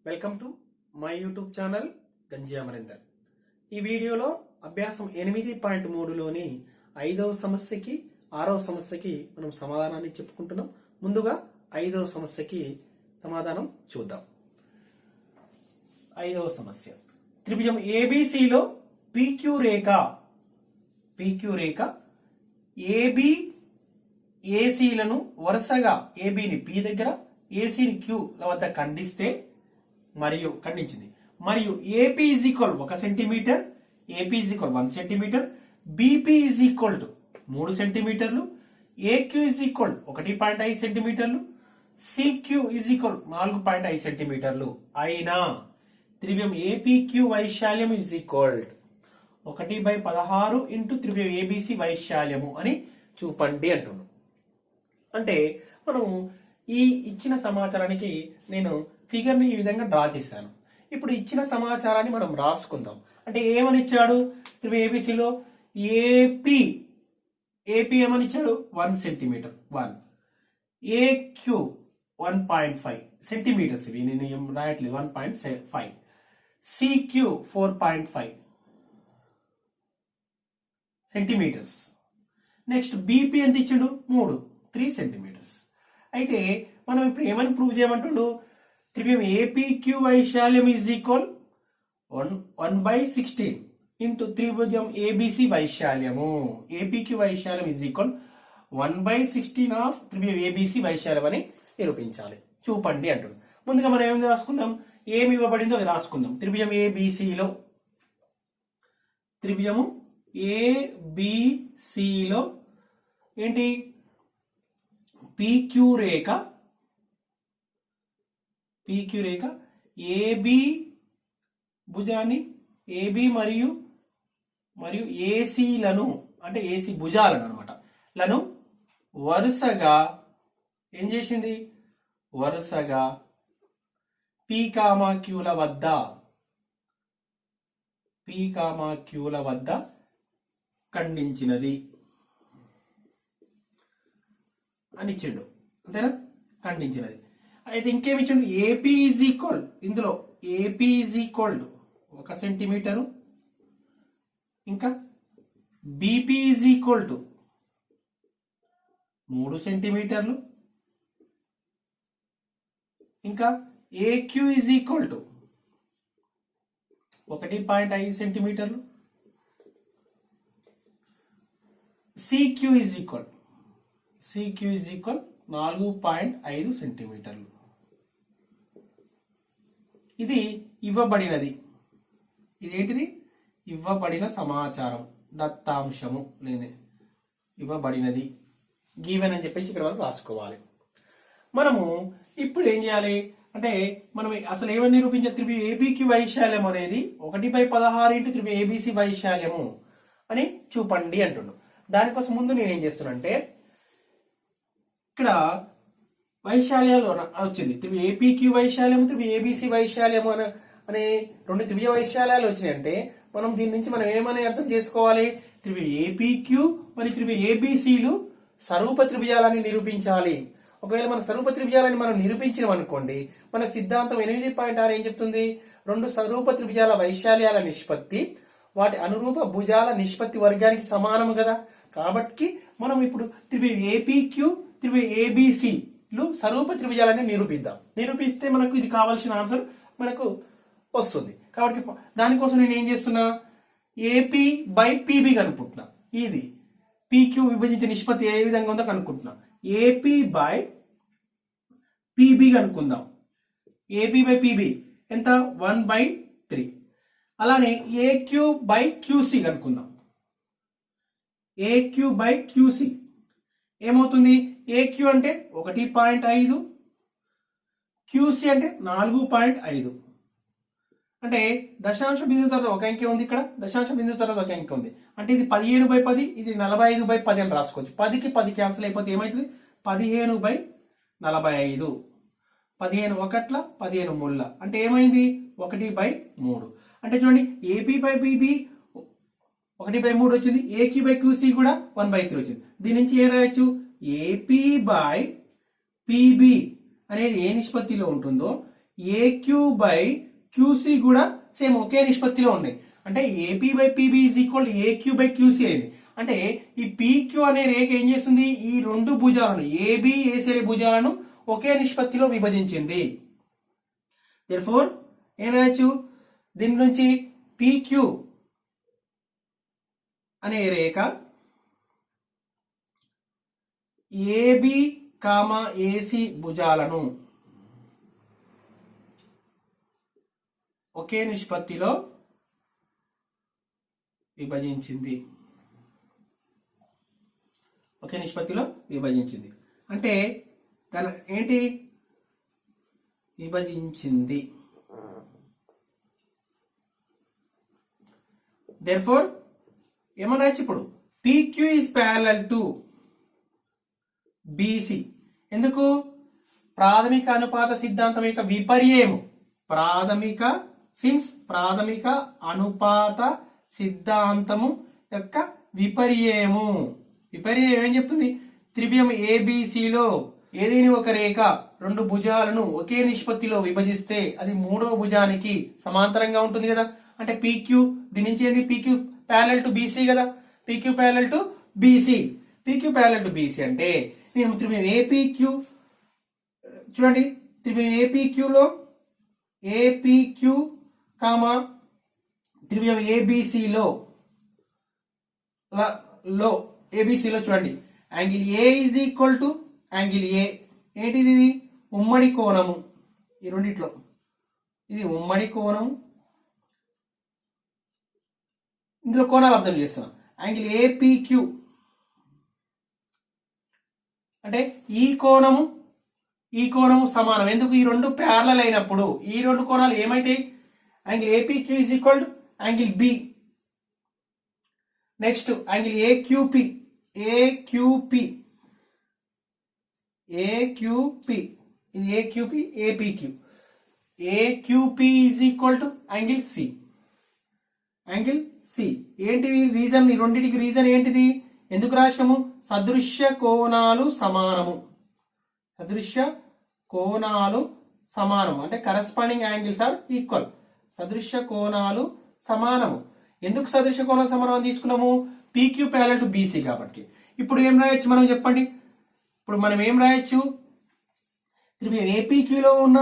Welcome to my YouTube channel గంజి అమరేందర్. ఈ వీడియోలో అభ్యాసం 8.3లోని 5వ సమస్యకి 6వ సమస్యకి మనం సమాధానాన్ని చెప్పుకుంటున్నాం. ముందుగా 5వ సమస్యకి సమాధానం చూద్దాం. 5వ సమస్య, త్రిభుజం ఏబిసిలో PQ రేఖ AB ఏసీలను వరుసగా ఏబిని P దగ్గర ఏసీని Q వద్ద ఖండిస్తే ఖండించింది మరియు AP is equal 1 centimeter, AP is equal 1 centimeter, BP is equal to 3 సెంటీమీటర్లు, AQ ఈజ్ ఈక్వల్ 1.5 సెంటీమీటర్లు, CQ ఈజ్ ఈక్వల్ 4.5 సెంటీమీటర్లు అయినా త్రిభుజం APQ వైశాల్యం ఈజ్ ఈక్వల్ 1/16 ఇంటూ త్రిభుజం ABC వైశాల్యము అని చూపండి అంటున్నాం. అంటే మనము ఈ ఇచ్చిన సమాచారానికి నేను ఫిగర్ ని ఈ విధంగా డ్రా చేశాను. ఇప్పుడు ఇచ్చిన సమాచారాన్ని మనం రాసుకుందాం. అంటే ఏమని ఇచ్చాడు? ఏబిసిలో ఏపీ ఏమని ఇచ్చాడు? 1 సెంటీమీటర్, 1. ఏక్యూ 1.5 సెంటీమీటర్స్, ఇవి నేను రాయట్లేదు, 1.5. CQ 4.5 centimeters. నెక్స్ట్ బీపీ ఎంత ఇచ్చాడు? 3 సెంటీమీటర్స్. అయితే మనం ఇప్పుడు ఏమని ప్రూవ్ చేయమంటుండు? త్రిభుజం ఏపీక్యూ వైశాల్యం ఈజ్ ఈక్వల్ 1/16 ఇంటూ త్రిభుజం ఏబిసి వైశాల్యము. ఏపీక్యూ వైశాల్యం ఈజ్ ఈక్వల్ 1/16 ఆఫ్ త్రిభుజం ఏబిసి వైశాల్యం అని నిరూపించాలి, చూపండి అంటుంది. ముందుగా మనం ఏమి రాసుకుందాం? ఏమి ఇవ్వబడిందో అది రాసుకుందాం. త్రిభుజం ఏబిసిలో ఏంటి? PQ రేఖ ఏబి భుజాన్ని, ఏబి మరియు ఏసీలను, అంటే ఏసీ భుజాలను అనమాట, లను వరుసగా ఏం చేసింది? వరుసగా P,Qల వద్ద ఖండించినది అని ఇచ్చిండు. అంతేనా? ఖండించినది. అయితే ఇంకేమి ఇచ్చిండు? ఏపీ ఈజ్ ఈక్వల్, ఇందులో ఏపీ ఈజ్ ఈక్వల్ 1 సెంటీమీటరు, ఇంకా బీపీ ఈజ్ ఈక్వల్ 3 సెంటీమీటర్లు, ఇంకా ఏక్యూ ఈజ్ ఈక్వల్ 1.5 సెంటీమీటర్లు, సిక్యూ ఈజ్ ఈక్వల్ 4.5 సెంటీమీటర్లు. ఇది ఇవ్వబడినది. ఇదేంటిది? ఇవ్వబడిన సమాచారం, దత్తాంశము లేని ఇవ్వబడినది, గీవెన్ అని చెప్పేసి ఇక్కడ మనం రాసుకోవాలి. మనము ఇప్పుడు ఏం చేయాలి అంటే, మనం అసలు ఏమని నిరూపించాలి? త్రిభుజం ఏపీక్యూ వైశాల్యం అనేది 1/16 ఇంటూ త్రిభుజం ఏబిసి వైశాల్యము అని చూపండి అంటున్నాను. దానికోసం ముందు నేనేం చేస్తున్నా అంటే, ఇక్కడ వైశాల్యాలు వచ్చింది. త్రిభుజం ఏపీక్యూ వైశాల్యము, త్రిభుజం ఏబిసి వైశాల్యము అనే 2 త్రిభుజ వైశాల్యాలు వచ్చినాయంటే మనం దీని నుంచి మనం ఏమని అర్థం చేసుకోవాలి? త్రిభుజం ఏపీక్యూ మరియు త్రిభుజం ఏబిసిలు సరూప త్రిభుజాలని నిరూపించాలి. ఒకవేళ మన సరూప త్రిభుజాలని మనం నిరూపించినాం అనుకోండి, మన సిద్ధాంతం 8.6 ఏం చెప్తుంది? 2 సరూప త్రిభుజాల వైశాల్యాల నిష్పత్తి వాటి అనురూప భుజాల నిష్పత్తి వర్గానికి సమానము కదా. కాబట్టి మనం ఇప్పుడు త్రిభుజం ఏపీక్యూ, త్రిభుజం ఏబిసిలు సరూప త్రిభుజాలని నిరూపిద్దాం. నిరూపిస్తే మనకు ఇది కావాల్సిన ఆన్సర్ మనకు వస్తుంది. కాబట్టి దానికోసం నేను ఏం చేస్తున్నా? AP/PB కనుక్కుంటున్నా. ఇది PQ విభజించే నిష్పత్తి ఏ విధంగా ఉందో కనుక్కుంటున్నా. AP/PB కనుక్కుందాం. AP/PB ఎంత? 1/3. అలానే AQ/QC కనుక్కుందాం. AQ/QC ఏమవుతుంది? AQ అంటే 1.5, QC అంటే 4.5. అంటే దశాంశ బిందువు తర్వాత ఒక అంకె ఉంది, ఇక్కడ దశాంశ బిందువు తర్వాత ఒక అంకె ఉంది. అంటే ఇది 15/10, ఇది 45/10 అని రాసుకోవచ్చు. 10కి 10 క్యాన్సిల్ అయిపోతే ఏమవుతుంది? 15/45. 15 ఒకట్ల 15 ముళ్ళ అంటే ఏమైంది? 1/3. అంటే చూడండి, AP/PB 1/3 వచ్చింది, AQ/QC కూడా 1/3 వచ్చింది. దీని నుంచి ఏం రాయొచ్చు? AP/PB అనేది ఏ నిష్పత్తిలో ఉంటుందో ఏక్యూ బై క్యూసీ కూడా సేమ్ ఒకే నిష్పత్తిలో ఉన్నాయి. అంటే AP by PB is equal AQ by QC అయింది. అంటే ఈ పీక్యూ అనే రేఖ ఏం చేస్తుంది, ఈ రెండు భుజాలను ఏబి ఏసీ అనే భుజాలను ఒకే నిష్పత్తిలో విభజించింది. దేర్ఫోర్ ఏం రాయొచ్చు, దీని నుంచి పీక్యూ అనే రేఖ ఏబి కామా ఏసీ భుజాలను ఒకే నిష్పత్తిలో విభజించింది. ఒకే నిష్పత్తిలో విభజించింది అంటే దాని ఏంటి, విభజించింది. దేర్ఫోర్ ఏమన్నా ఇప్పుడు PQ is parallel to BC. ఎందుకు, ప్రాథమిక అనుపాత సిద్ధాంతం యొక్క విపర్యము. ప్రాథమిక అనుపాత సిద్ధాంతము యొక్క విపర్యము. విపర్యం ఏం చెప్తుంది, త్రిభుజం ఏబిసిలో ఏదైనా ఒక రేఖ రెండు భుజాలను ఒకే నిష్పత్తిలో విభజిస్తే అది మూడో భుజానికి సమాంతరంగా ఉంటుంది కదా. అంటే పీక్యూ దీని నుంచి ఏంది, పీక్యూ ప్యారలల్ టు బీసీ కదా. PQ parallel to BC. PQ parallel to BC అంటే నేను త్రిభుజం ఏపీక్యూ చూడండి, త్రిభుజం ఏపీక్యూలో ఏపీక్యూ కామా త్రిభుజం ఏబిసిలో ఏబిసిలో చూడండి, angle A is equal to angle A. ఏంటిది, ఇది ఉమ్మడి కోణము. ఈ రెండిట్లో ఇది ఉమ్మడి కోణము. ఇందులో కోణాలు అబ్జర్వ్ చేస్తున్నాం. యాంగిల్ ఏపీక్యూ అంటే ఈ కోణము సమానం. ఎందుకు, ఈ రెండు ప్యారలల్ అయినప్పుడు ఈ రెండు కోణాలు ఏమైతాయి, angle APQ is equal to angle B. Next angle AQP ఇది AQP APQ. AQP is equal to angle C. ఏంటివి రీజన్, ఈ రెండింటికి రీజన్ ఏంటిది, ఎందుకు రాశాము, సదృశ్య కోణాలు సమానము అంటే కరస్పాండింగ్ యాంగిల్స్ ఆర్ ఈక్వల్. సదృశ్య కోణాలు సమానము. ఎందుకు సదృశ్య కోణాలు సమానం తీసుకున్నాము, పీక్యూ ప్యారలల్ టు బీసీ కాబట్టి. ఇప్పుడు ఏం రాయొచ్చు మనం చెప్పండి, ఇప్పుడు మనం ఏం రాయొచ్చు, త్రిభుజం ఏపీక్యూలో ఉన్న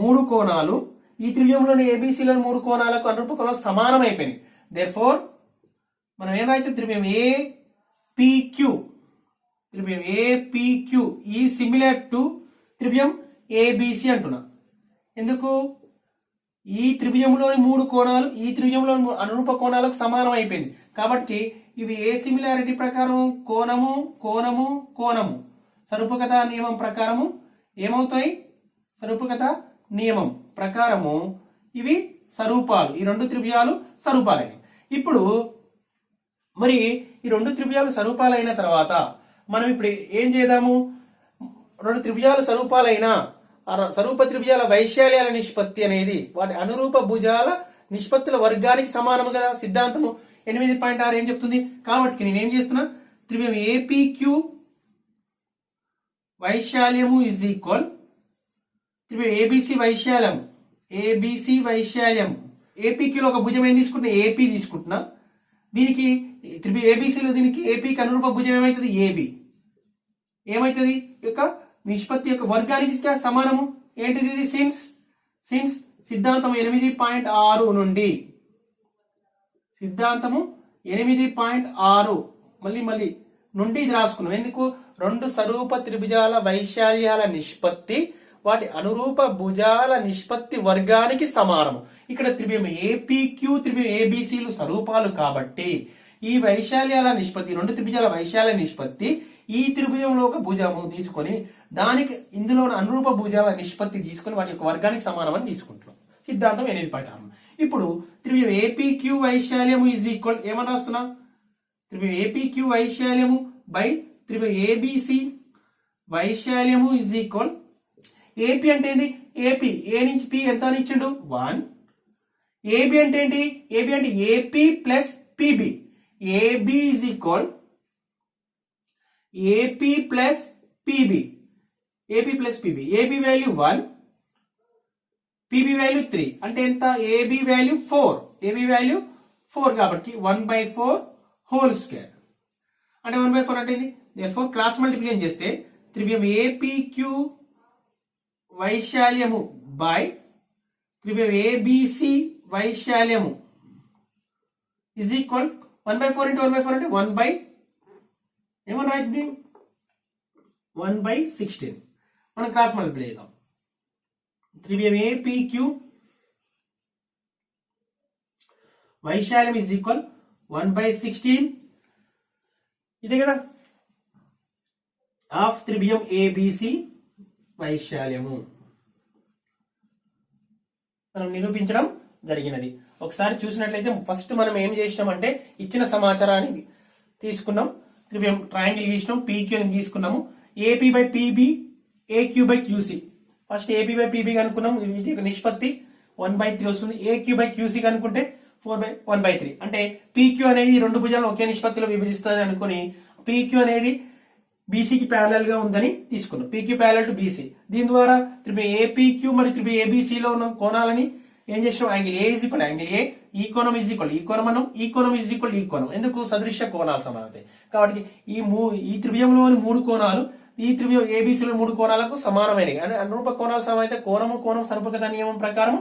మూడు కోణాలు ఈ త్రిభుజంలోని ఏబీసీలోని మూడు కోణాలకు అనురూప కోణాలు సమానం అయిపోయినాయి. దేర్ఫోర్ మనం ఏం రాయొచ్చు, త్రిభుజం ఏపీక్యూ ఈ సిమిలర్ టు త్రిభుజం ఏబిసి అంటున్నా. ఎందుకు, ఈ త్రిభుజంలోని మూడు కోణాలు ఈ త్రిభుజంలోని అనురూప కోణాలకు సమానం అయిపోయింది కాబట్టి ఇవి ఏ సిమిలారిటీ ప్రకారం, కోణము సరూపకత నియమం ప్రకారము ఏమవుతాయి, సరూపకత నియమం ప్రకారము ఇవి సరూపాలు. ఈ రెండు త్రిభుజాలు సరూపాలైనవి. ఇప్పుడు మరి ఈ రెండు త్రిభుజాలు సరూపాలైన తర్వాత మనం ఇప్పుడు ఏం చేద్దాము, రెండు త్రిభుజాలు సరూపాలైన సరూప త్రిభుజాల వైశాల్యాల నిష్పత్తి అనేది వాటి అనురూప భుజాల నిష్పత్తుల వర్గానికి సమానము కదా. సిద్ధాంతము 8.6 ఏం చెప్తుంది, కాబట్టి నేనేం చేస్తున్నా, త్రిభుజం ఏపీక్యూ వైశాల్యము ఇజ్ ఈక్వల్ త్రిభుజం ఏబిసి వైశాల్యము. ఏపీక్యూలో ఒక భుజం ఏం తీసుకుంటున్నా, ఏపీ తీసుకుంటున్నా. దీనికి త్రిభుజం ఏబిసిలో దీనికి ఏపీకి అనురూప భుజం ఏమైతుంది, ఏబి. ఏమైతుంది, యొక్క నిష్పత్తి యొక్క వర్గానికి సమానము. ఏంటిది, ఇది సిన్స్ సిద్ధాంతం 8.6 నుండి సిద్ధాంతము 8.6 మళ్ళీ నుండి ఇది రాసుకున్నాం. ఎందుకు, రెండు సరూప త్రిభుజాల వైశాల్యాల నిష్పత్తి వాటి అనురూప భుజాల నిష్పత్తి వర్గానికి సమానము. ఇక్కడ త్రిభుజం ఏపీక్యూ త్రిభుజం ఏబిసిలు స్వరూపాలు కాబట్టి ఈ వైశాల్యాల నిష్పత్తి, రెండు త్రిభుజాల వైశాల్య నిష్పత్తి ఈ త్రిభుజంలో ఒక భుజము తీసుకొని దానికి ఇందులో అనురూప భుజాల నిష్పత్తి తీసుకొని వాటి యొక్క వర్గానికి సమానమని తీసుకుంటున్నాం. సిద్ధాంతం 8.6. ఇప్పుడు త్రిభుజం ఏపీక్యూ వైశాల్యము ఈజ్ ఈక్వల్ ఏమని రాస్తున్నా, త్రిభుజం ఏపీక్యూ వైశాల్యము బై త్రిభుజం ఏబిసి వైశాల్యము ఈజ్ ఈక్వల్, ఏపీ అంటే ఏంటి, ఏపీ ఏ నుంచి పి ఎంత అని ఇచ్చిండు 1. ఏబి అంటే ఏంటి, ఏబి అంటే AP plus PB. AB is equal AP plus PB. ఏపీ వాల్యూ 1, పిబి వాల్యూ 3 అంటే ఎంత ఏబి వాల్యూ 4 ఏబి వాల్యూ 4 కాబట్టి 1/4 హోల్ స్క్వేర్ అంటే 1/4 అంటే therefore క్రాస్ మల్టిప్లికేషన్ చేస్తే త్రిభుజం ఏపీక్యూ వైశాల్యము బై త్రిభుజం ఏబిసి వైశాల్యము ఇజ్ ఈక్వల్ 1/4 into 1/4 అంటే 1 ఏమని రాయించింది 1/16 మనం క్రాస్ మల్టిప్లై చేద్దాం త్రిభుజం ఏపీక్యూ వైశాల్యం ఇజ్ ఈక్వల్ 1/16 ఇదే కదా ఆఫ్ త్రిభుజం ఏబిసి వైశాల్యము మనం నిరూపించడం జరిగినది. ఒకసారి చూసినట్లయితే ఫస్ట్ మనం ఏం చేసినామంటే ఇచ్చిన సమాచారాన్ని తీసుకున్నాం, త్రిభుజం ట్రయాంగిల్ గీసినాం, పీక్యూ తీసుకున్నాము, AP by PB AQ by QC. First AP by PB కనుక్కున్నాం, వీటి యొక్క నిష్పత్తి 1/3 వస్తుంది. ఏక్యూ బై క్యూసీ కనుక్కుంటే 4/1/3 అంటే పీక్యూ అనేది రెండు భుజాలను ఒకే నిష్పత్తిలో విభజిస్తుంది అనుకుని పీక్యూ అనేది బీసీకి ప్యారలల్ గా ఉందని తీసుకున్నాం. PQ parallel to BC. దీని ద్వారా త్రిభుజం ఏపీక్యూ మరియు త్రిభుజం ఏబీసీలో ఉన్న కోణాలని ఏం చేసాం, angle A is equal angle A, ఈ కోణం ఈజ్ ఈక్వల్ ఈ కోణం అన్నాం, ఈ కోణం ఈజ్ ఈక్వల్ ఈ కోణం. ఎందుకు సదృశ్య కోణాలు సమానతాయి కాబట్టి ఈ త్రిభుజంలోని మూడు కోణాలు ఈ త్రిభుజం ఏబీసీలో మూడు కోణాలకు సమానమైనవి. అంటే అనురూప కోణాలు సమానమైతే కోణం సరూపకత నియమం ప్రకారం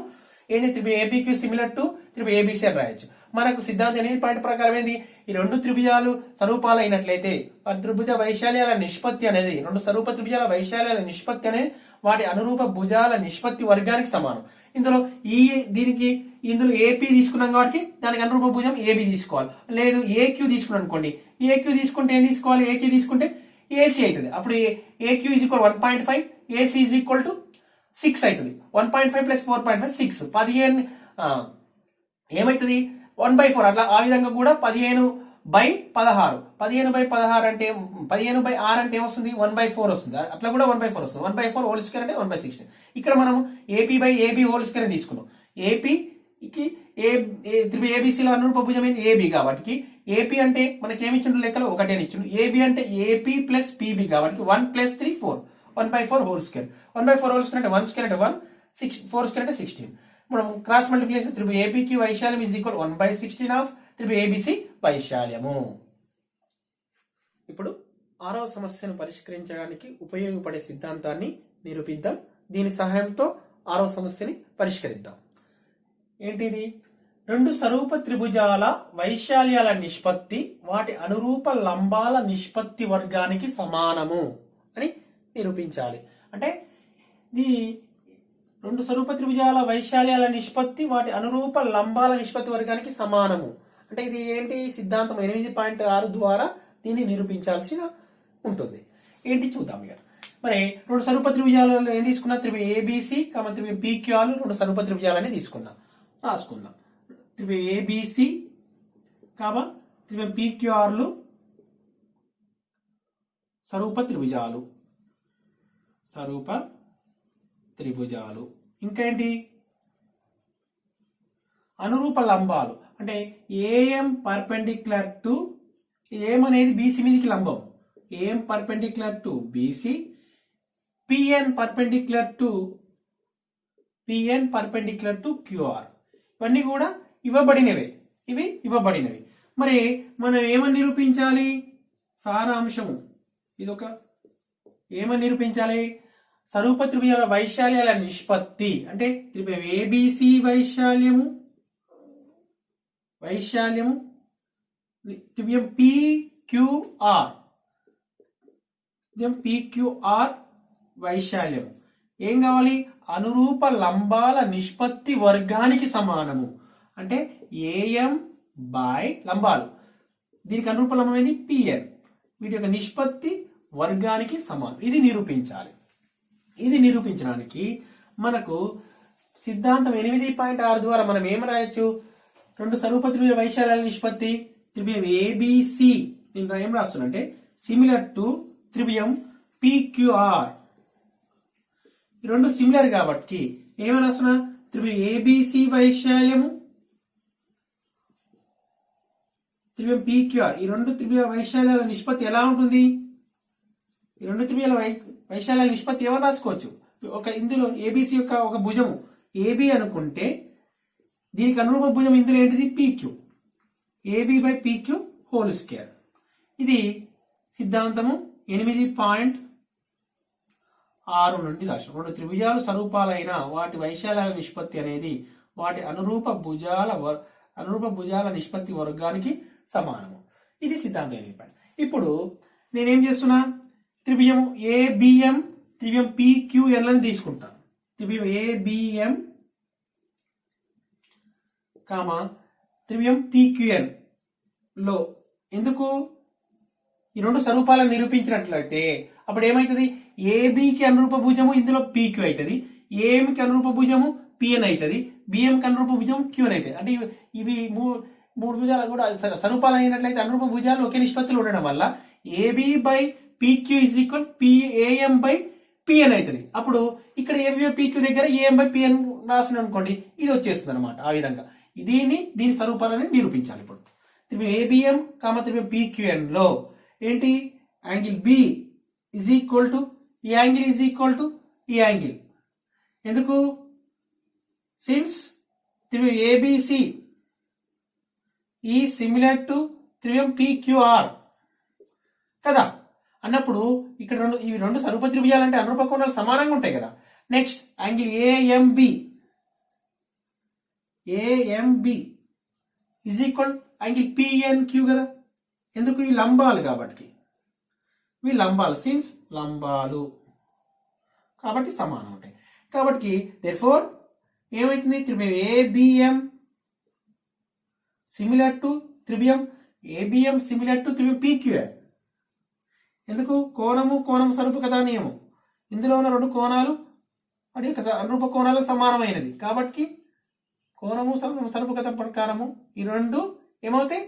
ఏంటి త్రిభుజం ఏపీక్యూ సిమిలర్ టు త్రిభుజం ఏబీసీ అని రాయొచ్చు. మనకు సిద్ధాంతం 8 పాయింట్ ప్రకారం ఏంది, ఈ రెండు త్రిభుజాలు స్వరూపాలు అయినట్లయితే త్రిభుజ వైశాల్యాల నిష్పత్తి అనేది రెండు స్వరూప త్రిభుజాల వైశాల్యాల నిష్పత్తి అనేది వాటి అనురూప భుజాల నిష్పత్తి వర్గానికి సమానం. ఇందులో ఇందులో ఏపీ తీసుకున్నాం కాబట్టి దానికి అనురూప భుజం ఏబీ తీసుకోవాలి. లేదు ఏక్యూ తీసుకున్నాం అనుకోండి, ఏక్యూ తీసుకుంటే ఏం తీసుకోవాలి, ఏక్యూ తీసుకుంటే ఏసీ అవుతుంది. అప్పుడు AQ is equal 1.5, AC is equal to 6 అవుతుంది. 1.5 ప్లస్ 4.5 6 15 ఏమవుతుంది 1/4. అట్లా ఆ విధంగా కూడా 15/16 15/16 అంటే 15/6 అంటే ఏమొస్తుంది 1/4 వస్తుంది. అట్లా కూడా 1/4 వస్తుంది. 1/4 హోల్ స్క్వేర్ అంటే 1/16. ఇక్కడ మనం AP by AB whole square తీసుకున్నాం. ఏపీకి త్రిభుజం ఏబీసీలో అనురూప భుజం ఏంది ఏబీ కాబట్టి ఏపీ అంటే మనకి ఏమి ఇచ్చిండు లెక్కలో 1 అని ఇచ్చిండు. ఏబీ అంటే ఏపీ ప్లస్ పీబీ కాబట్టి 1 + 3 4 1/4 హోల్ స్క్వేర్. 1/4 హోల్ స్క్వేర్ అంటే 1 స్క్వేర్ అంటే 1 4 స్క్వేర్ అంటే 16. మనం క్రాస్ మల్టిప్లికేషన్ త్రిభుజం ఏపీకి వైశాల్యం ఈజ్ ఈక్వల్ 1/16 ఆఫ్ త్రిభుజం ఏబీసీ వైశాల్యము. ఇప్పుడు 6వ సమస్యను పరిష్కరించడానికి ఉపయోగపడే సిద్ధాంతాన్ని నిరూపిద్దాం. దీని సహాయంతో 6వ సమస్యని పరిష్కరిద్దాం. ఏంటిది, రెండు స్వరూప త్రిభుజాల వైశాల్యాల నిష్పత్తి వాటి అనురూప లంబాల నిష్పత్తి వర్గానికి సమానము అని నిరూపించాలి. అంటే ఇది రెండు స్వరూప త్రిభుజాల వైశాల్యాల నిష్పత్తి వాటి అనురూప లంబాల నిష్పత్తి వర్గానికి సమానము అంటే ఇది ఏంటి సిద్ధాంతం 8.6 ద్వారా దీన్ని నిరూపించాల్సి ఉంటుంది. ఏంటి చూద్దాం. ఇక మరి రెండు స్వరూప త్రిభుజాలలో ఏం తీసుకున్నా, త్రిభుజం ఏబీసీ త్రిభుజం పీక్యూఆర్లు రెండు స్వరూప త్రిభుజాలని తీసుకుందాం. రాసుకుందాం. త్రిభుజం ఏబీసీ త్రిభుజం పీక్యూఆర్లు స్వరూప త్రిభుజాలు. ఇంకా ఏంటి, అనురూప లంబాలు అంటే ఏఎం పర్పెండిక్యులర్ టు ఏం అనేది బీసీ మీదకి లంబం, AM perpendicular to BC, PN perpendicular to QR. ఇవన్నీ కూడా ఇవ్వబడినవి. మరి మనం ఏమని నిరూపించాలి, సారాంశము ఇదొక ఏమని నిరూపించాలి, స్వరూప త్రిభుజాల వైశాల్యాల నిష్పత్తి అంటే త్రిభుజం ఏబీసీ వైశాల్యము త్రిభుజం పీక్యూఆర్ వైశాల్యము ఏం కావాలి, అనురూప లంబాల నిష్పత్తి వర్గానికి సమానము. అంటే ఏఎం బై లంబాలు, దీనికి అనురూప లంబం ఏంది పిఎన్, వీటి యొక్క నిష్పత్తి వర్గానికి సమానం. ఇది నిరూపించాలి. ఇది నిరూపించడానికి మనకు సిద్ధాంతం 8.6 ద్వారా మనం ఏం రాయొచ్చు, రెండు స్వరూప త్రిభుజ వైశాల్యాల నిష్పత్తి త్రిభుజం ఏబిసి నేను ఏం రాస్తున్నా అంటే సిమిలర్ టు త్రిభుజం పీక్యూఆర్. ఈ రెండు సిమిలర్ కాబట్టి ఏమని రాస్తున్నా, త్రిభుజం ఏబిసి వైశాల్యము త్రిభుజం పీక్యూఆర్. ఈ రెండు త్రిభుజ వైశాల్యాల నిష్పత్తి ఎలా ఉంటుంది, ఈ రెండు త్రిభుజాల వైశాల్యాల నిష్పత్తి ఏమని రాసుకోవచ్చు, ఇందులో ఏబిసి యొక్క ఒక భుజము ఏబి అనుకుంటే దీనికి అనురూప భుజం ఇందులో ఏంటిది PQ, AB by PQ whole square. ఇది సిద్ధాంతము 8.6 నుండి రాష్ట్రం. రెండు త్రిభుజాలు స్వరూపాలైన వాటి వైశాల్యాల నిష్పత్తి అనేది వాటి అనురూప భుజాల నిష్పత్తి వర్గానికి సమానము. ఇది సిద్ధాంతం 8. ఇప్పుడు నేనేం చేస్తున్నా, త్రిభుజం ఏబిఎం త్రిభుజం పిక్యూఎల్ అని తీసుకుంటాను. త్రిభుజం ఏబిఎం త్రిభుజం పిక్యూఎల్ లో ఎందుకు ఈ రెండు స్వరూపాలను నిరూపించినట్లయితే అప్పుడు ఏమైతుంది, ఏబికి అనురూప భుజము ఇందులో పీక్యూ అవుతుంది, ఏఎంకి అనురూప భుజము పిఎన్ అవుతుంది, బిఎంకి అనురూప భుజం క్యూఎన్ అవుతుంది. అంటే ఇవి మూడు భుజాలు కూడా స్వరూపాలు అయినట్లయితే అనురూప భుజాలు ఒకే నిష్పత్తిలో ఉండడం వల్ల AB by PQ is equal AM by PN అవుతుంది. అప్పుడు ఇక్కడ ఏబి బై పీక్యూ దగ్గర ఏఎం బై పిఎన్ రాసిన అనుకోండి, ఇది వచ్చేస్తుంది అనమాట. ఆ విధంగా దీని స్వరూపాలని నిరూపించాలి. ఇప్పుడు త్రిభుజం ఏబిఎం త్రిభుజం పిక్యూఎన్ లో ఏంటి, angle B is equal to ఈ యాంగిల్ ఈజ్ ఈక్వల్ టు ఈ యాంగిల్. ఎందుకు, సిన్స్ త్రిభుజం ఏబిసి ఈ సిమిలర్ టు త్రిభుజం పిక్యూఆర్ కదా అన్నప్పుడు ఇక్కడ ఇవి రెండు స్వరూప త్రిభుజాలు అంటే అనురూప కోణాలు సమానంగా ఉంటాయి కదా. Next angle AMB is equal angle PNQ కదా. ఎందుకు, ఇవి లంబాలు కాబట్టి, ఇవి లంబాలు, సిన్స్ లంబాలు కాబట్టి సమానం ఉంటాయి. కాబట్టి దేర్ఫోర్ ఏమైతుంది, త్రిభుజం ఏబిఎం సిమిలర్ టు త్రిభుజం ఏబిఎం సిమిలర్ టు త్రిభుజం పిక్యూఆర్. ఎందుకు, కోణము స్వరూపకత నియమం, ఇందులో ఉన్న రెండు కోణాలు అది అనురూప కోణాలు సమానమైనది కాబట్టి కోణము స్వరూపకత ప్రకారము ఈ రెండు ఏమవుతాయి,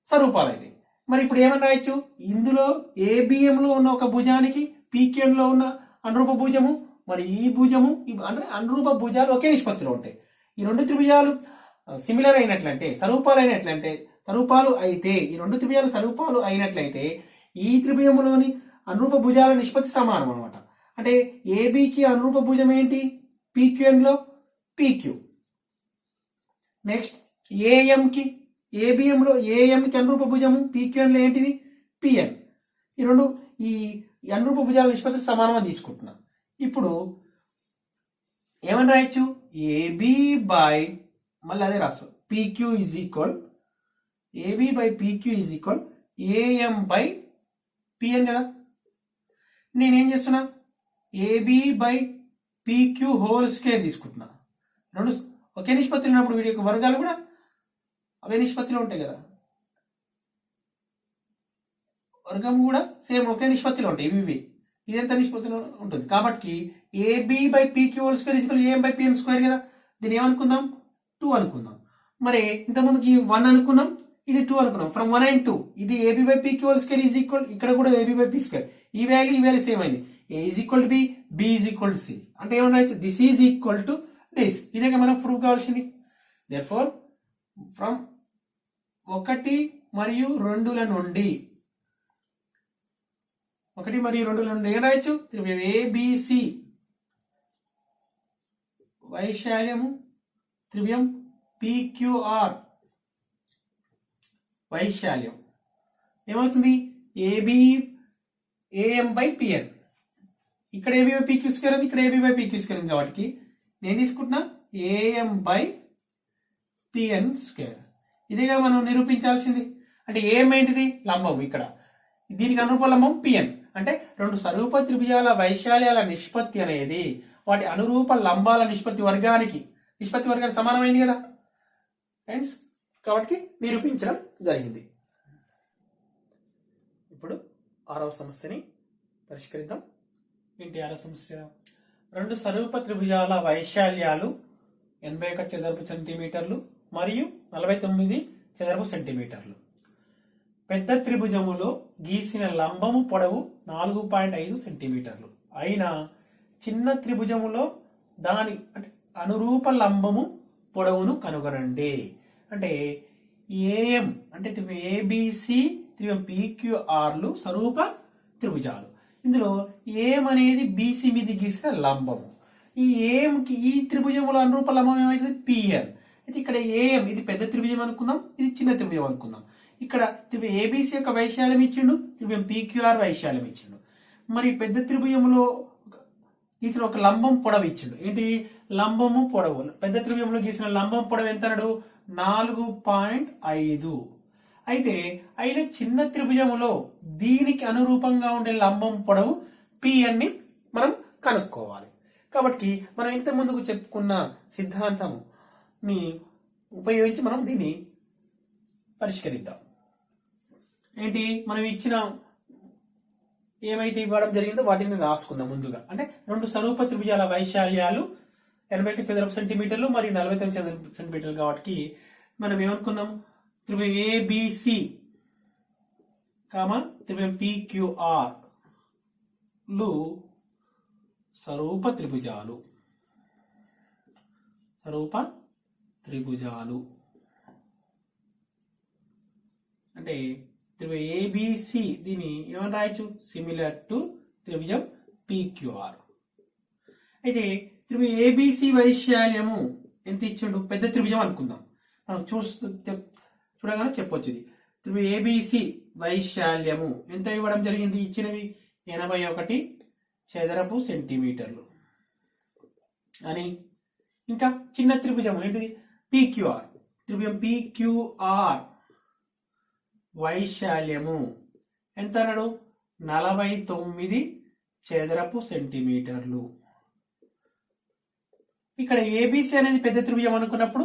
స్వరూపాలు అయితే. మరి ఇప్పుడు ఏమని రాయొచ్చు, ఇందులో ఏబిఎం లో ఉన్న ఒక భుజానికి పీక్యూఎన్ లో ఉన్న అనురూప భుజము మరి ఈ భుజము అంటే అనురూప భుజాలు ఒకే నిష్పత్తిలో ఉంటాయి. ఈ రెండు త్రిభుజాలు సిమిలర్ అయినట్లంటే స్వరూపాలు అయితే ఈ రెండు త్రిభుజాలు స్వరూపాలు అయినట్లయితే ఈ త్రిభుజములోని అనురూప భుజాల నిష్పత్తి సమానం అనమాట. అంటే ఏబికి అనురూప భుజం ఏంటి, పీక్యూఎన్ లో పీక్యూ. నెక్స్ట్ ఏబిఎం లో ఏఎంకి అనురూప భుజము పీక్యూఎన్ లో ఏంటిది పిఎన్. ఈ రెండు ఈ అనురూప భుజాల నిష్పత్తి సమానం తీసుకుంటున్నాం. ఇప్పుడు ఏమని రాయొచ్చు, ఏబి బై మళ్ళీ అదే రాస్తాం PQ is equal AB by PQ is equal AM by PN కదా. నేనేం చేస్తున్నా, AB by PQ whole square తీసుకుంటున్నా. రెండు ఒకే నిష్పత్తిలో ఉన్నప్పుడు వీటి యొక్క వర్గాలు కూడా అవే నిష్పత్తిలో ఉంటాయి కదా, వర్గం కూడా సేమ్ ఒకే నిష్పత్తిలో ఉంటాయి. ఇవి ఇదెంత నిష్పత్తిలో ఉంటుంది కాబట్టి AB by PQ whole square is AM by PN square కదా. దీన్ని ఏమనుకుందాం, 2 అనుకుందాం. మరి ఇంతకుముందుకి 1 అనుకున్నాం, ఇది 2 అనుకున్నాం. ఫ్రమ్ 1 and 2 ఇది AB by PQ whole square is equal, ఇక్కడ కూడా ఏబి బై పీ స్క్వేర్, ఈ వాల్యూ సేమ్ అయింది. A is equal to B is equal to C. అంటే ఏమన్నా this is equal to this. ఇదే మనం ప్రూవ్ కావాల్సింది. దేర్ఫోర్ ఫ్రమ్ 1 మరియు 2ల నుండి ఏం రాయొచ్చు, త్రిభుజం ఏబిసి వైశాల్యము త్రిభుజం పిక్యూఆర్ వైశాల్యం ఏమవుతుంది, ఏఎం బై పిఎన్. ఇక్కడ ఏబి బై పీక్యూ స్క్వేర్ ఉంది, ఇక్కడ ఏబి బై పీక్యూ స్క్వేర్ ఉంది కాబట్టి నేను తీసుకుంటున్నా ఏఎం బై పిఎన్ స్క్వేర్. ఇదేగా మనం నిరూపించాల్సింది. అంటే ఏఎం ఏంటిది, లంబం. ఇక్కడ దీనికి అనురూప లంబం పిఎన్. అంటే రెండు స్వరూప త్రిభుజాల వైశాల్యాల నిష్పత్తి అనేది వాటి అనురూప లంబాల నిష్పత్తి వర్గానికి సమానమైంది కదా ఫ్రెండ్స్. కాబట్టి నిరూపించడం జరిగింది. ఇప్పుడు 6వ సమస్యని పరిష్కరిద్దాం. ఏంటి 6వ సమస్య, రెండు స్వరూప త్రిభుజాల వైశాల్యాలు 81 చదరపు సెంటీమీటర్లు మరియు 49 చదరపు సెంటీమీటర్లు. పెద్ద త్రిభుజములో గీసిన లంబము పొడవు 4.5 సెంటీమీటర్లు అయినా చిన్న త్రిభుజములో దాని అనురూప లంబము పొడవును కనుగొనండి. అంటే ఏఎం అంటే ఏబిసి త్రిభుజం పిక్యూఆర్లు స్వరూప త్రిభుజాలు. ఇందులో ఏఎం అనేది బీసీ మీద గీసిన లంబము, ఈ ఏఎంకి ఈ త్రిభుజముల అనురూప లంబం ఏమైతుంది పిఎన్. అయితే ఇక్కడ ఏఎం ఇది పెద్ద త్రిభుజం అనుకుందాం, ఇది చిన్న త్రిభుజం అనుకుందాం. ఇక్కడ త్రిభుజం ఏబిసి యొక్క వైశాల్యం ఇచ్చిండు, త్రిభుజం పిక్యూఆర్ వైశాల్యం ఇచ్చిండు. మరి పెద్ద త్రిభుజంలో గీసిన ఒక లంబం పొడవు ఇచ్చిండు. ఏంటి లంబము పొడవు? పెద్ద త్రిభుజంలో గీసిన లంబం పొడవు ఎంత అన్నాడు? 4.5. అయితే చిన్న త్రిభుజములో దీనికి అనురూపంగా ఉండే లంబం పొడవు పిఎన్ ని మనం కనుక్కోవాలి. కాబట్టి మనం ఇంత ముందుకు చెప్పుకున్న సిద్ధాంతంని ఉపయోగించి మనం దీన్ని పరిష్కరిద్దాం. ఏంటి మనం ఇచ్చిన ఏమైతే ఇవ్వడం జరిగిందో వాటిని రాసుకుందాం ముందుగా. అంటే రెండు స్వరూప త్రిభుజాల వైశాల్యాలు 80 చదరపు సెంటీమీటర్లు మరియు 49 చదరపు సెంటీమీటర్లు కాబట్టి మనం ఏమనుకున్నాం? త్రిభుజం ఏబిసి త్రిభుజం పిక్యూఆర్ లు స్వరూప త్రిభుజాలు. అంటే త్రిభుజం ఏబిసి దీన్ని ఏమని రాయొచ్చు? సిమిలర్ టు త్రిభుజం పిక్యూఆర్. అయితే త్రిభుజం ఏబిసి వైశాల్యము ఎంత ఇచ్చిండు? పెద్ద త్రిభుజం అనుకుందాం. మనం చూడగానే చెప్పొచ్చు ఇది. త్రిభుజం ఏబిసి వైశాల్యము ఎంత ఇవ్వడం జరిగింది? ఇచ్చినవి 81 చదరపు సెంటీమీటర్లు అని. ఇంకా చిన్న త్రిభుజం ఏంటిది? పిక్యూఆర్. త్రిభుజం పిక్యూఆర్ వైశాల్యము ఎంత అన్నాడు? 49 చదరపు సెంటీమీటర్లు. ఇక్కడ ఏబిసి అనేది పెద్ద త్రిభుజం అనుకున్నప్పుడు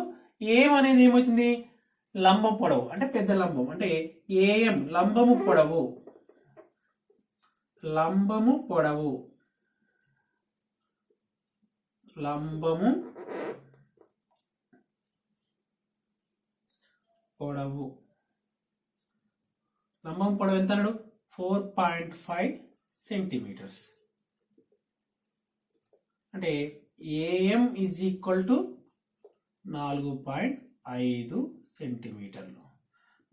ఏం అనేది ఏమవుతుంది? లంబం పొడవు, అంటే పెద్ద లంబం, అంటే ఏఎం లంబము పొడవు. లంబము పొడవు ఎంత అన్నాడు? 4.5 సెంటీమీటర్స్. అంటే ఏఎం ఈజ్ ఈక్వల్ టు 4.5 సెంటీమీటర్లు.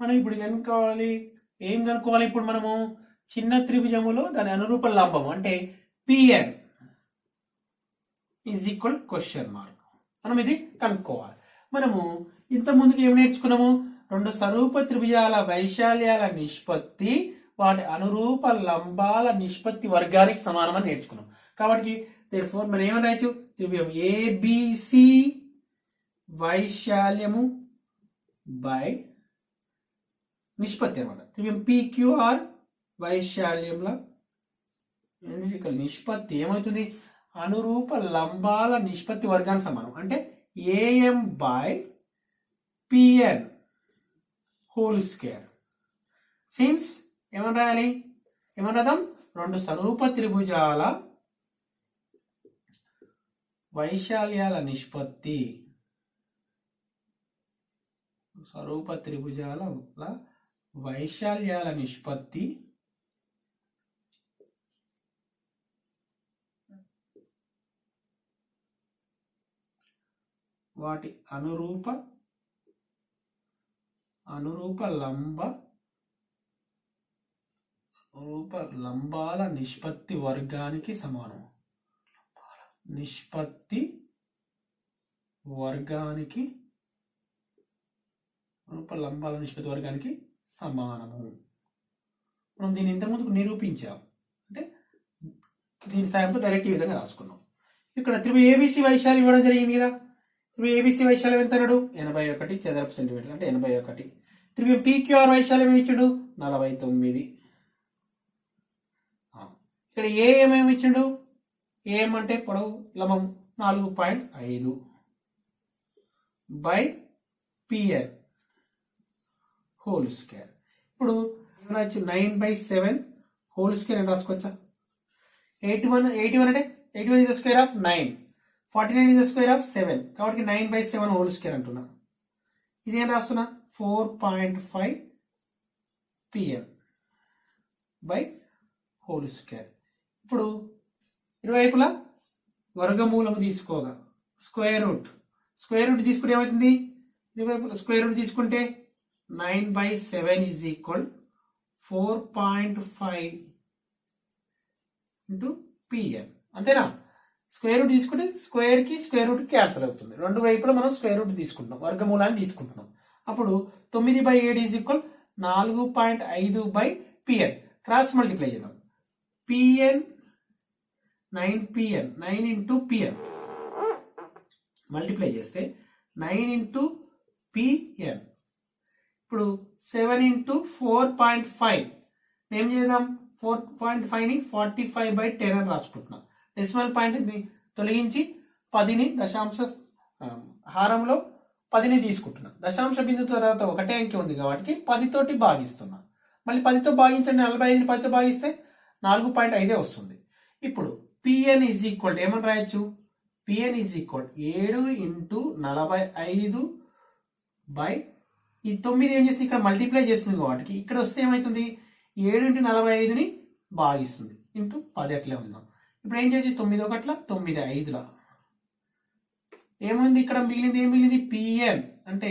మనం ఇప్పుడు ఏం కనుక్కోవాలి? ఇప్పుడు మనము చిన్న త్రిభుజములో దాని అనురూప లంబము అంటే PN is equal question mark. మనం ఇది కనుక్కోవాలి. మనము ఇంత ముందుకు ఏమి నేర్చుకున్నాము? రెండు స్వరూప త్రిభుజాల వైశాల్యాల నిష్పత్తి వాటి అనురూప లంబాల నిష్పత్తి వర్గానికి సమానమని నేర్చుకున్నాం. కాబట్టి మనం ఏమని రాయొచ్చు? త్రిభుజం ఏబిసి వైశాల్యము బై నిష్పత్తి అనమాట. త్రిభుజం పిక్యూఆర్ వైశాల్యంల నిష్పత్తి ఏమవుతుంది? అనురూప లంబాల నిష్పత్తి వర్గానికి సమానం. అంటే AM by PN whole square. Since ఏమని రాయాలి? ఏమని రాద్దాం? రెండు స్వరూప త్రిభుజాల వైశాల్యాల నిష్పత్తి వాటి అనురూప లంబాల నిష్పత్తి వర్గానికి సమానం. లంబాల నిష్పత్తి వర్గానికి సమానము. మనం దీన్ని ఇంతకుముందుకు నిరూపించాం. అంటే దీని సాయంతో డైరెక్ట్ ఈ విధంగా రాసుకున్నాం. ఇక్కడ త్రిభుజం ఏబిసి వైశాల్యం ఇవ్వడం జరిగింది కదా. త్రిభుజం ఏబిసి వైశాల్యం ఎంత అన్నాడు? 81 చదరపు సెంటీమీటర్, అంటే 81. త్రిభుజం పిక్యూఆర్ వైశాల్యం ఇచ్చిండు 49. ఇక్కడ ఏఎం ఏమి ఇచ్చిండు? ఏఎం అంటే పొడవు లంబం 4.5 బై పిఎన్ హోల్ స్క్వేర్. ఇప్పుడు 9/7 హోల్ స్క్వేర్ అని రాసుకోవచ్చా? 81 అంటే 81 is the square of 9, 49 is the square of 7. కాబట్టి 9/7 హోల్ స్క్వేర్ అంటున్నా. ఇదేం రాస్తున్నా? 4.5 పిఎన్ బై హోల్ స్క్వేర్. ఇప్పుడు ఇరువైపులా వర్గమూలం తీసుకోగా స్క్వేర్ రూట్ తీసుకుంటే ఏమవుతుంది? ఇరువైపులా స్క్వేర్ రూట్ తీసుకుంటే 9/7 ఈజ్ ఈక్వల్ 4.5 ఇంటూ పిఎన్. అంతేనా? స్క్వేర్ రూట్ తీసుకుంటే స్క్వేర్ కి స్క్వేర్ రూట్ క్యాన్సిల్ అవుతుంది. రెండు వైపులా మనం స్క్వేర్ రూట్ తీసుకుంటున్నాం, వర్గమూలాన్ని తీసుకుంటున్నాం. అప్పుడు 9/7 is equal 4.5/pn. Cross multiply చేద్దాం. pn 9pn 9 into pn multiply చేస్తే 9 ఇంటూ pn. ఇప్పుడు 7 ఇంటూ 4.5 ఏం చేద్దాం, 4.5ని 45/10 అని రాసుకుంటున్నాం. డెసిమల్ పాయింట్ తొలగించి 10ని దశాంశ హారంలో 10ని తీసుకుంటున్నాం. దశాంశ బిందు తర్వాత ఒకటే అంకె ఉంది కాబట్టి 10 తోటి భాగిస్తున్నాం. మళ్ళీ 10తో భాగించండి, 45ని 10తో భాగిస్తే 4.5 వస్తుంది. ఇప్పుడు పిఎన్ ఈజ్ ఈక్వల్ ఏమని రాయొచ్చు, PN is equal 7 into 45 by ఈ 9 ఏం చేసి ఇక్కడ మల్టిప్లై చేస్తుంది కాబట్టి ఇక్కడ వస్తే ఏమవుతుంది, 7 ఇంటూ 45ని భాగిస్తుంది ఇంటూ 10 అట్లే ఉందాం. ఇప్పుడు ఏం చేసి 9 ఒకట్ల 9 5ల ఏముంది, ఇక్కడ మిగిలింది ఏం మిగిలింది, పిఎన్ అంటే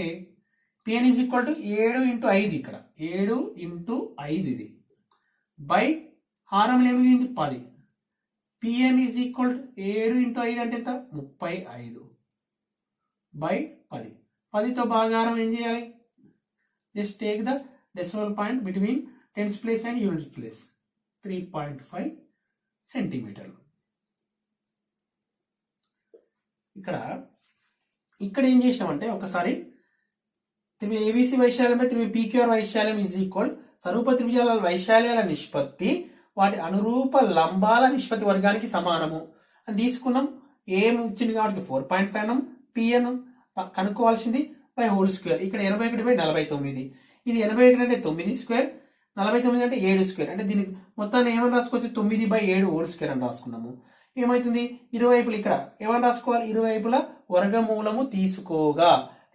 PN is equal to 7 into 5, ఇక్కడ 7 ఇంటూ 5 ఇది బై హారంలో ఏమి మిగిలింది 10. PN is equal to 7 into 5 అంటే ఎంత 35 బై 10. 10తో భాగాహారం ఏం చేయాలి, just take the decimal point between tens place and unit place. 3.5 సెంటీమీటర్లు. ఇక్కడ ఏం చేసినామంటే ఒకసారి ఏబిసి వైశాల్యం పీక్యూఆర్ వైశాల్యం ఈజ్ ఈక్వల్ స్వరూప త్రిభుజాల వైశాల్యాల నిష్పత్తి వాటి అనురూప లంబాల నిష్పత్తి వర్గానికి సమానము అని తీసుకున్నాం. ఏం ఇచ్చింది కాబట్టి 4.5 అన్నాం. పిఎన్ కనుక్కోవాల్సింది బై హోల్ స్క్వేర్. ఇక్కడ 81/49. ఇది 81 అంటే 9 స్క్వేర్, 49 అంటే 7 స్క్వేర్. అంటే దీనికి మొత్తాన్ని ఏమని రాసుకోవచ్చు, 9/7 హోల్ స్క్వేర్ అని రాసుకున్నాము. ఏమవుతుంది, ఇరువైపులు ఇక్కడ ఏమని రాసుకోవాలి, ఇరువైపుల వర్గమూలము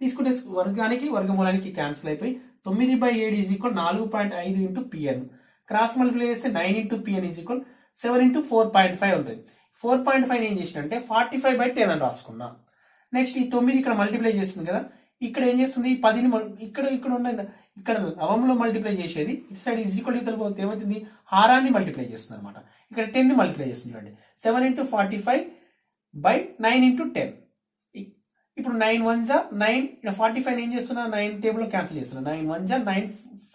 తీసుకుంటే వర్గానికి వర్గమూలానికి క్యాన్సిల్ అయిపోయి 9/7 is equal 4.5 into PN. Cross multiply చేస్తే 9 into PN is equal 7 into 4.5 ఉంటుంది. 4.5 ఏం చేసినంటే 45/10 అని రాసుకున్నా. నెక్స్ట్ ఈ 9 ఇక్కడ మల్టిప్లై చేస్తుంది కదా, ఇక్కడ ఏం చేస్తుంది, 10ని ఇక్కడ ఉన్న ఇక్కడ లవంలో మల్టిప్లై చేసేది ఇటు సైడ్ ఈజ్ ఈక్వల్ టు ఏమవుతుంది, హారాన్ని మల్టిప్లై చేస్తుంది అనమాట. ఇక్కడ 10ని మల్టిప్లై చేస్తుంది చూడండి. 7 ఇంటూ 45/9 ఇంటూ 10. ఇప్పుడు 9 1 జా 9, 45 ఏం చేస్తున్నా 9 టేబుల్లో క్యాన్సిల్ చేస్తున్నా. 9 1 జా 9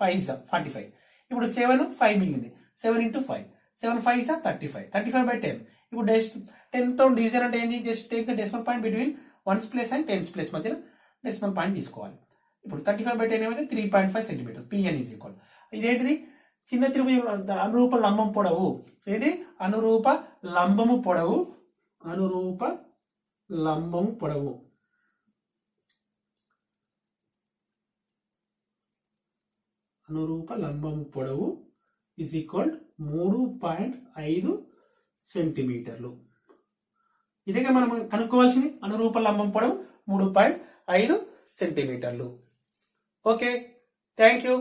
5 జా 45. ఇప్పుడు 7 5 మిగిలింది. 7 ఇంటూ 5 7 5 జా 35. 35/10. ఇప్పుడు 10తో డివిజన్ అంటే ఏంటి, just take the decimal point between 1's place and 10's place మధ్యలో డెసిమల్ పాయింట్ తీసుకోవాలి. ఇప్పుడు 35/10 ఏమైతే 3.5 సెంటీమీటర్. పిఎన్ ఈజ్ ఈక్వల్ ఇదేంటిది, చిన్న త్రిభుజం అనురూప లంబం పొడవు. ఏంటి, అనురూప లంబము పొడవు. అనురూప లంబము పొడవు అనురూప లంబము పొడవు ఈజ్ ఈక్వల్ 3.5 సెంటీమీటర్లు. ఇదిగా మనం కనుక్కోవాల్సింది, అనురూప లంబం పొడవు 3.5 సెంటీమీటర్లు. Okay, thank you.